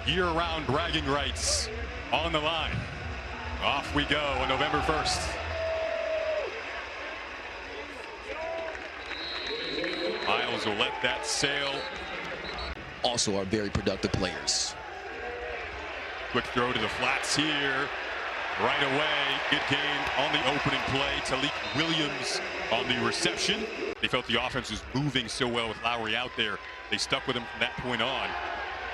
year-round bragging rights on the line. Off we go on November 1st. Miles will let that sail. Also are very productive players. Quick throw to the flats here. Right away, good game on the opening play. Talik Williams on the reception. They felt the offense was moving so well with Lowry out there. They stuck with him from that point on.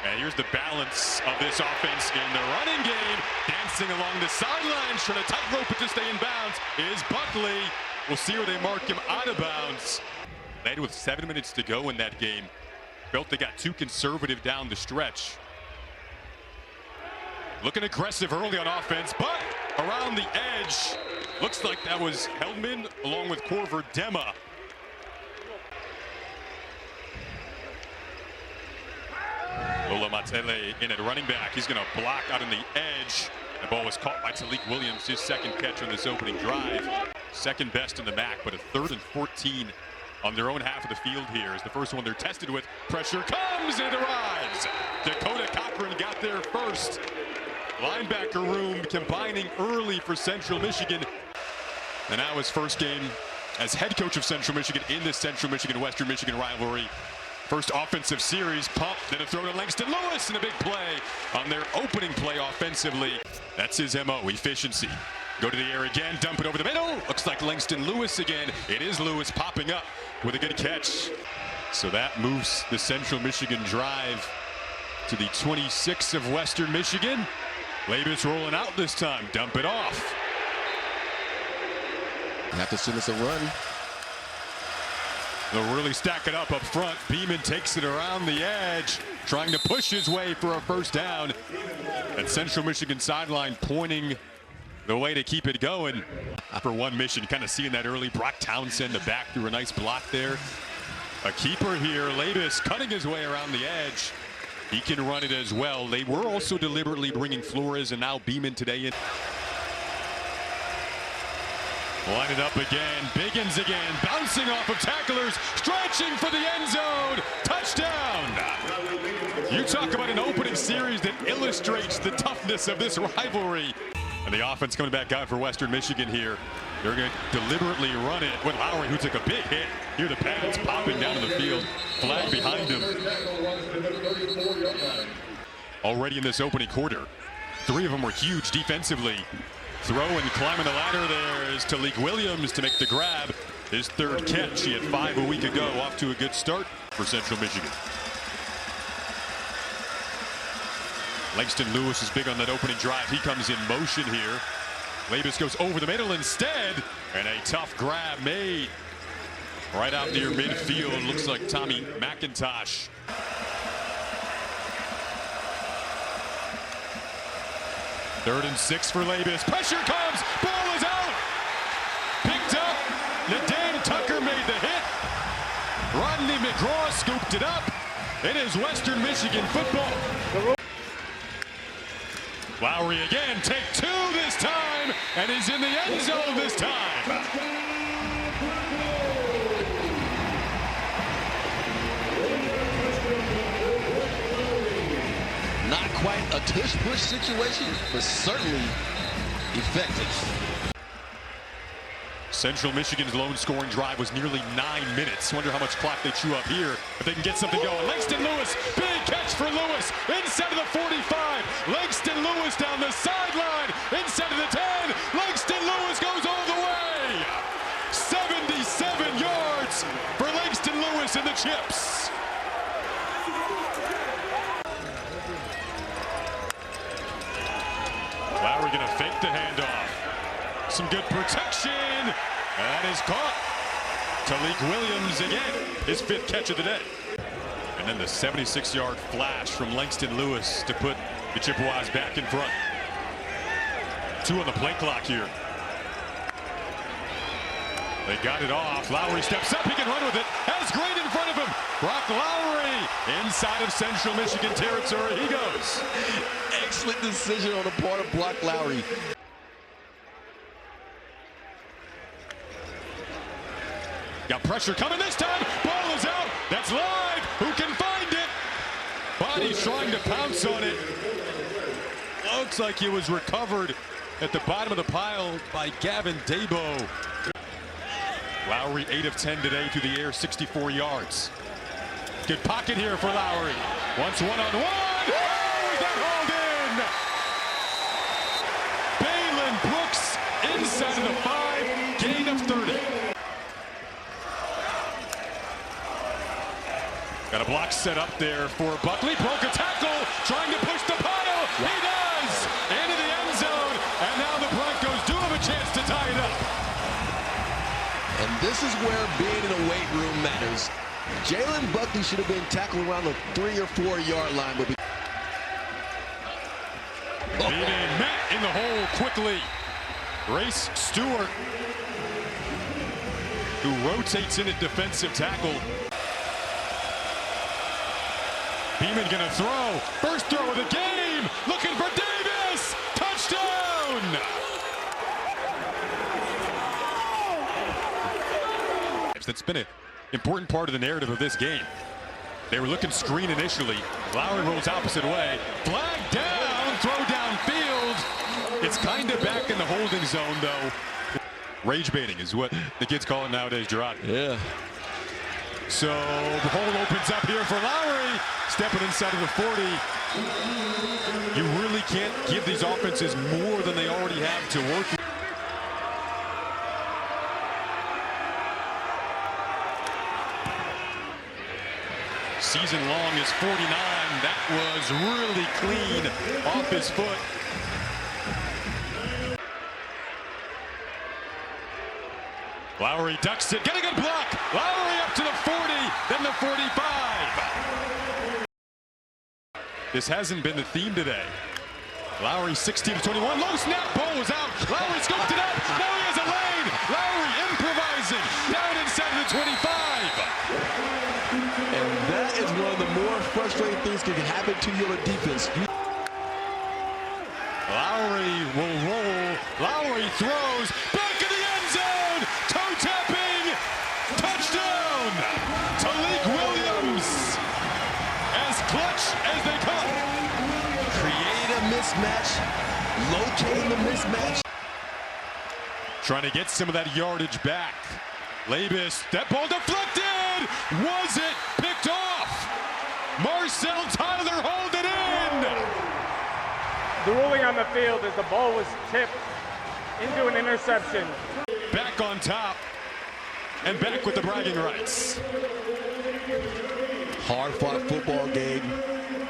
And here's the balance of this offense in the running game. Dancing along the sidelines, trying to tightrope it to stay in bounds is Buckley. We'll see where they mark him out of bounds. Led with 7 minutes to go in that game. Felt they got too conservative down the stretch. Looking aggressive early on offense, but around the edge. Looks like that was Heldman along with Corver Dema. Lola Matele in at running back. He's going to block out on the edge. The ball was caught by Talik Williams, his second catch on this opening drive. Second best in the MAC, but a 3rd and 14 on their own half of the field here is the first one they're tested with. Pressure comes and it arrives. Dakota Cochran got there first. Linebacker room combining early for Central Michigan. And now his first game as head coach of Central Michigan in this Central Michigan-Western Michigan rivalry. First offensive series, pump, then a throw to Langston Lewis, and a big play on their opening play offensively. That's his MO, efficiency. Go to the air again, dump it over the middle. Looks like Langston Lewis again. It is Lewis popping up with a good catch. So that moves the Central Michigan drive to the 26 of Western Michigan. Labus rolling out this time, dump it off. You have to assume it's a run. They'll really stack it up front. Beeman takes it around the edge, trying to push his way for a first down. At Central Michigan sideline pointing the way to keep it going. For one mission, kind of seeing that early. Brock Townsend, the back, through a nice block there. A keeper here, Labus cutting his way around the edge. He can run it as well. They were also deliberately bringing Flores and now Beeman today in. Line it up again, Biggins again, bouncing off of tacklers, stretching for the end zone, touchdown! You talk about an opening series that illustrates the toughness of this rivalry. And the offense coming back out for Western Michigan here. They're going to deliberately run it with Lowry, who took a big hit. Here the pads popping down to the field, flag behind him. Already in this opening quarter, 3 of them were huge defensively. Throw and climbing the ladder there is Talik Williams to make the grab. His 3rd catch. He had 5 a week ago. Off to a good start for Central Michigan. Langston Lewis is big on that opening drive. He comes in motion here. Labus goes over the middle instead. And a tough grab made right out near midfield. Looks like Tommy McIntosh. Third and 6 for Labus. Pressure comes. Ball is out. Picked up. Nadane Tucker made the hit. Rodney McGraw scooped it up. It is Western Michigan football. Lowry again. Take 2 this time. And he's in the end zone this time. Not quite a tush-push situation, but certainly effective. Central Michigan's lone scoring drive was nearly 9 minutes. Wonder how much clock they chew up here if they can get something going. Langston Lewis, big catch for Lewis, inside of the 45. Langston Lewis down the sideline, inside of the 10. Langston Lewis goes all the way. 77 yards for Langston Lewis in the chips. Lowry gonna fake the handoff. Some good protection. That is caught. Talik Williams again, his 5th catch of the day. And then the 76-yard flash from Langston Lewis to put the Chippewas back in front. 2 on the play clock here. They got it off. Lowry steps up. He can run with it. Has Green in front of him. Brock Lowry inside of Central Michigan territory. He goes. Excellent decision on the part of Brock Lowry. Got pressure coming this time. Ball is out. That's live. Who can find it? By inside. He's trying to pounce on it. Looks like it was recovered at the bottom of the pile by Gavin Dabo. Lowry 8 of 10 today through the air, 64 yards. Good pocket here for Lowry. Once one-on-one. Oh, he got hauled in. Balin Brooks inside of the 5, gain of 30. Got a block set up there for Buckley. Broke a tackle, trying to push the pile. He does! Into the end zone, and now the Broncos do have a chance to tie it up. And this is where being in a weight room matters. Jalen Buckley should have been tackled around the 3 or 4 yard line. But Being met in the hole quickly. Race Stewart, who rotates in at defensive tackle. Beeman gonna throw. First throw of the game. Looking for Davis. Touchdown! That's been an important part of the narrative of this game. They were looking screen initially. Lowry rolls opposite way. Flag down. Throw downfield. It's kind of back in the holding zone, though. Rage baiting is what the kids call it nowadays, Gerard. yeah. So the hole opens up here for Lowry, stepping inside of the 40. You really can't give these offenses more than they already have to work with. Season long is 49. That was really clean off his foot. Lowry ducks it, getting a block. Lowry up to the 40, then the 45. This hasn't been the theme today. Lowry 16 to 21, low snap, ball was out. Lowry scoped it up, now he has a lane. Lowry improvising, down inside of the 25. And that is one of the more frustrating things that can happen to your defense. Lowry will roll. Lowry throws, back in the end zone. Toe tapping, touchdown. Talik Williams, as clutch as they come. Create a mismatch, locate the mismatch. Trying to get some of that yardage back. Labus, that ball deflected. Was it picked off? Marcel Tyler hold it in. The ruling on the field is the ball was tipped into an interception. Back on top and back with the bragging rights. Hard-fought football game,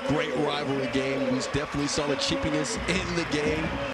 great rivalry game. We definitely saw the chippiness in the game.